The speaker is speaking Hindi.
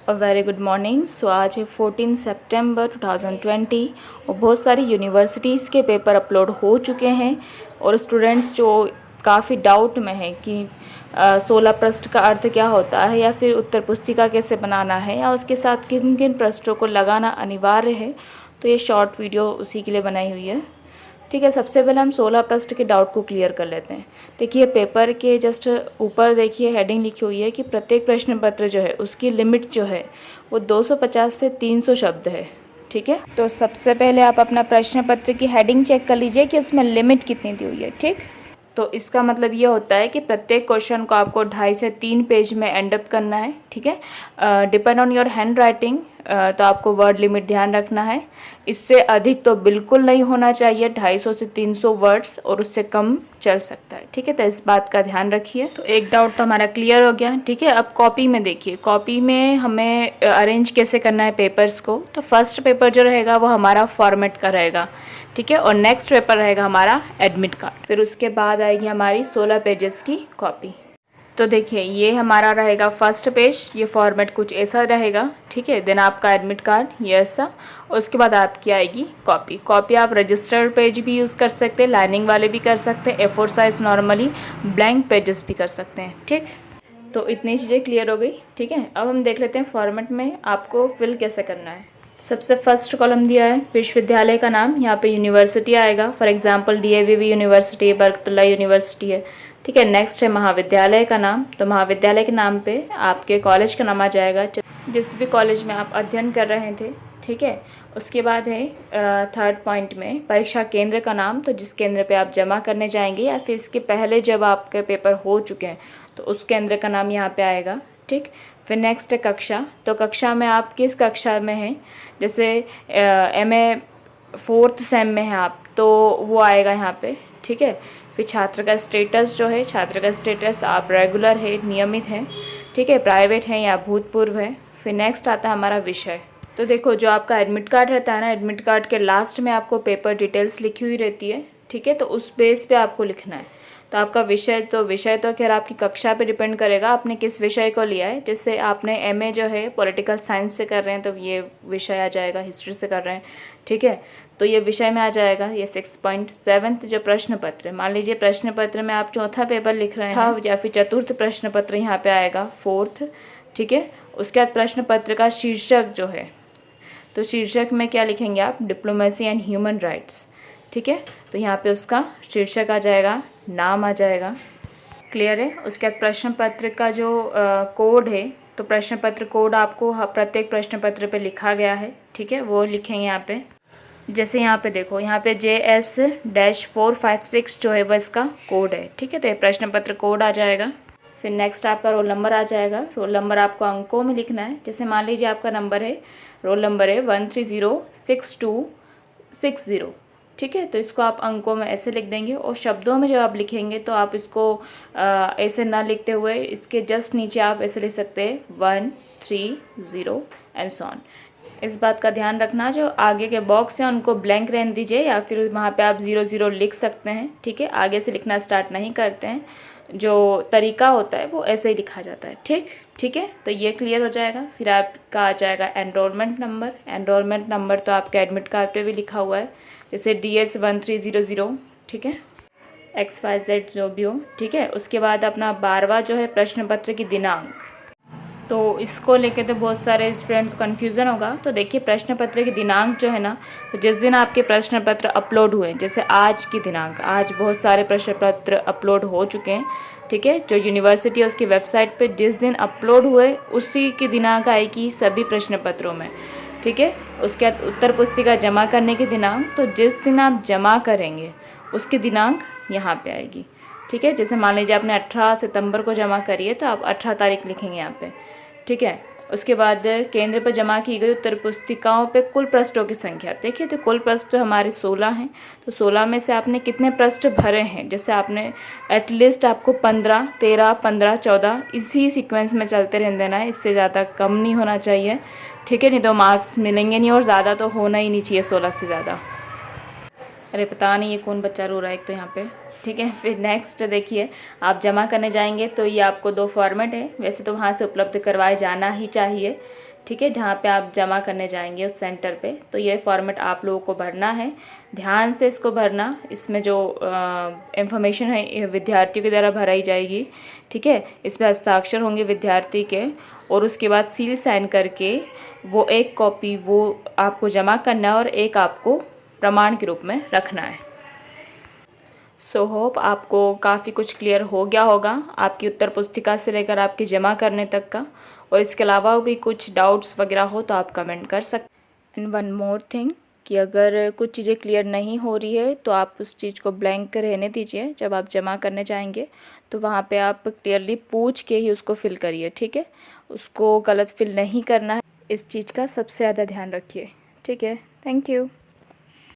Very good morning. सो आज है 14 सितंबर 2020 और बहुत सारी यूनिवर्सिटीज़ के पेपर अपलोड हो चुके हैं और स्टूडेंट्स जो काफ़ी डाउट में है कि 16 पृष्ठ का अर्थ क्या होता है या फिर उत्तर पुस्तिका कैसे बनाना है या उसके साथ किन किन पृष्ठों को लगाना अनिवार्य है, तो ये शॉर्ट वीडियो उसी के लिए बनाई हुई है। ठीक है, सबसे पहले हम 16 पृष्ठ के डाउट को क्लियर कर लेते हैं। देखिए पेपर के जस्ट ऊपर देखिए हेडिंग लिखी हुई है कि प्रत्येक प्रश्न पत्र जो है उसकी लिमिट जो है वो 250 से 300 शब्द है। ठीक है, तो सबसे पहले आप अपना प्रश्न पत्र की हेडिंग चेक कर लीजिए कि उसमें लिमिट कितनी दी हुई है। ठीक, तो इसका मतलब ये होता है कि प्रत्येक क्वेश्चन को आपको 2.5 से 3 पेज में एंड अप करना है। ठीक है, depend on your hand writing, तो आपको वर्ड लिमिट ध्यान रखना है। इससे अधिक तो बिल्कुल नहीं होना चाहिए, 250 से 300 वर्ड्स, और उससे कम चल सकता है। ठीक है, तो इस बात का ध्यान रखिए। तो एक डाउट तो हमारा क्लियर हो गया। ठीक है, अब कॉपी में देखिए, कॉपी में हमें अरेंज कैसे करना है पेपर्स को। तो फर्स्ट पेपर जो रहेगा वो हमारा फॉर्मेट का रहेगा। ठीक है, और नेक्स्ट पेपर रहेगा हमारा एडमिट कार्ड। फिर उसके बाद आएगी हमारी 16 पेजेस की कॉपी। तो देखिए ये हमारा रहेगा फर्स्ट पेज, ये फॉर्मेट कुछ ऐसा रहेगा। ठीक है, देन आपका एडमिट कार्ड ये ऐसा, और उसके बाद आपकी आएगी कॉपी। कॉपी आप रजिस्टर्ड पेज भी यूज़ कर सकते हैं, लाइनिंग वाले भी कर सकते हैं, A4 size normally blank pages भी कर सकते हैं। ठीक, तो इतनी चीज़ें क्लियर हो गई। ठीक है, अब हम देख लेते हैं फॉर्मेट में आपको फिल कैसे करना है। सबसे फर्स्ट कॉलम दिया है विश्वविद्यालय का नाम, यहाँ पे यूनिवर्सिटी आएगा। For example DAVV university, Barkatullah university है। ठीक है, नेक्स्ट है महाविद्यालय का नाम, तो महाविद्यालय के नाम पे आपके कॉलेज का नाम आ जाएगा, जिस भी कॉलेज में आप अध्ययन कर रहे थे। ठीक है, उसके बाद है थर्ड पॉइंट में परीक्षा केंद्र का नाम, तो जिस केंद्र पे आप जमा करने जाएंगे या फिर इसके पहले जब आपके पेपर हो चुके हैं तो उस केंद्र का नाम यहाँ पे आएगा। ठीक, फिर नेक्स्ट है कक्षा, तो कक्षा में आप किस कक्षा में हैं, जैसे MA 4th सेम में हैं आप, तो वो आएगा यहाँ पे। ठीक है, फिर छात्र का स्टेटस जो है, छात्र का स्टेटस आप रेगुलर है, नियमित हैं। ठीक है, प्राइवेट है या भूतपूर्व है। फिर नेक्स्ट आता है हमारा विषय। तो देखो जो आपका एडमिट कार्ड रहता है ना, एडमिट कार्ड के लास्ट में आपको पेपर डिटेल्स लिखी हुई रहती है। ठीक है, तो उस बेस पे आपको लिखना है। तो आपका विषय तो खैर आपकी कक्षा पे डिपेंड करेगा आपने किस विषय को लिया है। जैसे आपने MA जो है पॉलिटिकल साइंस से कर रहे हैं तो ये विषय आ जाएगा, हिस्ट्री से कर रहे हैं। ठीक है, तो ये विषय में आ जाएगा। ये 6.7 जो प्रश्न पत्र है, मान लीजिए प्रश्न पत्र में आप चौथा पेपर लिख रहे हैं या फिर चतुर्थ प्रश्न पत्र यहाँ पे आएगा 4th। ठीक है, उसके बाद प्रश्न पत्र का शीर्षक जो है, तो शीर्षक में क्या लिखेंगे आप, डिप्लोमेसी एंड ह्यूमन राइट्स। ठीक है, तो यहाँ पे उसका शीर्षक आ जाएगा, नाम आ जाएगा। क्लियर है। उसके बाद प्रश्न पत्र का जो कोड है, तो प्रश्न पत्र कोड आपको प्रत्येक प्रश्न पत्र पे लिखा गया है। ठीक है, वो लिखेंगे यहाँ पे। जैसे यहाँ पे देखो, यहाँ पे JS-456 जो है वो इसका कोड है। ठीक है, तो ये प्रश्न पत्र कोड आ जाएगा। फिर नेक्स्ट आपका रोल नंबर आ जाएगा। रोल नंबर आपको अंकों में लिखना है। जैसे मान लीजिए आपका नंबर है, रोल नंबर है 1306260। ठीक है, तो इसको आप अंकों में ऐसे लिख देंगे, और शब्दों में जब आप लिखेंगे तो आप इसको ऐसे ना लिखते हुए इसके जस्ट नीचे आप ऐसे लिख सकते हैं 130 एंड सो ऑन। इस बात का ध्यान रखना, जो आगे के बॉक्स हैं उनको ब्लैंक रहने दीजिए, या फिर वहाँ पे आप 00 लिख सकते हैं। ठीक है, आगे से लिखना स्टार्ट नहीं करते हैं, जो तरीका होता है वो ऐसे ही लिखा जाता है। ठीक है, तो ये क्लियर हो जाएगा। फिर आपका आ जाएगा एनरोलमेंट नंबर। एनरोलमेंट नंबर तो आपके एडमिट कार्ड पे भी लिखा हुआ है, जैसे DS1300। ठीक है, XYZ जो भी हो। ठीक है, उसके बाद अपना 12वां जो है प्रश्न पत्र की दिनांक, तो इसको लेके तो बहुत सारे स्टूडेंट को कन्फ्यूज़न होगा। तो देखिए प्रश्न पत्र की दिनांक जो है ना, तो जिस दिन आपके प्रश्न पत्र अपलोड हुए, जैसे आज की दिनांक, आज बहुत सारे प्रश्न पत्र अपलोड हो चुके हैं। ठीक है, जो यूनिवर्सिटी है उसकी वेबसाइट पे जिस दिन अपलोड हुए उसी की दिनांक आएगी सभी प्रश्न पत्रों में। ठीक है, उसके बाद उत्तर पुस्तिका जमा करने की दिनांक, तो जिस दिन आप जमा करेंगे उसकी दिनांक यहाँ पे आएगी। ठीक है, जैसे मान लीजिए आपने 18 सितंबर को जमा करी है तो आप 18 तारीख लिखेंगे यहाँ पे। ठीक है, उसके बाद केंद्र पर जमा की गई उत्तर पुस्तिकाओं पे कुल पृष्ठों की संख्या। देखिए तो कुल पृष्ठ तो हमारे 16 हैं, तो 16 में से आपने कितने पृष्ठ भरे हैं, जैसे आपने एटलीस्ट आपको 15, 13, 15, 14 इसी सीक्वेंस में चलते रहने देना है, इससे ज़्यादा कम नहीं होना चाहिए। ठीक है, नहीं तो मार्क्स मिलेंगे नहीं, और ज़्यादा तो होना ही नहीं चाहिए 16 से ज़्यादा। अरे पता नहीं ये कौन बच्चा रो रहा है एक तो यहाँ पे। ठीक है, फिर नेक्स्ट देखिए, आप जमा करने जाएंगे तो ये आपको 2 फॉर्मेट है, वैसे तो वहाँ से उपलब्ध करवाए जाना ही चाहिए। ठीक है, जहाँ पे आप जमा करने जाएंगे उस सेंटर पे। तो ये फॉर्मेट आप लोगों को भरना है, ध्यान से इसको भरना। इसमें जो इन्फॉर्मेशन है ये विद्यार्थियों के द्वारा भराई जाएगी, ठीक है। इस पर हस्ताक्षर होंगे विद्यार्थी के, और उसके बाद सील साइन करके वो एक कॉपी वो आपको जमा करना है और एक आपको प्रमाण के रूप में रखना है। सो होप आपको काफ़ी कुछ क्लियर हो गया होगा, आपकी उत्तर पुस्तिका से लेकर आपके जमा करने तक का। और इसके अलावा भी कुछ डाउट्स वगैरह हो तो आप कमेंट कर सकते। एंड वन मोर थिंग कि अगर कुछ चीज़ें क्लियर नहीं हो रही है तो आप उस चीज़ को ब्लैंक रहने दीजिए। जब आप जमा करने जाएंगे तो वहाँ पे आप क्लियरली पूछ के ही उसको फिल करिए, ठीक है। उसको गलत फिल नहीं करना है, इस चीज़ का सबसे ज़्यादा ध्यान रखिए, ठीक है। Thank you.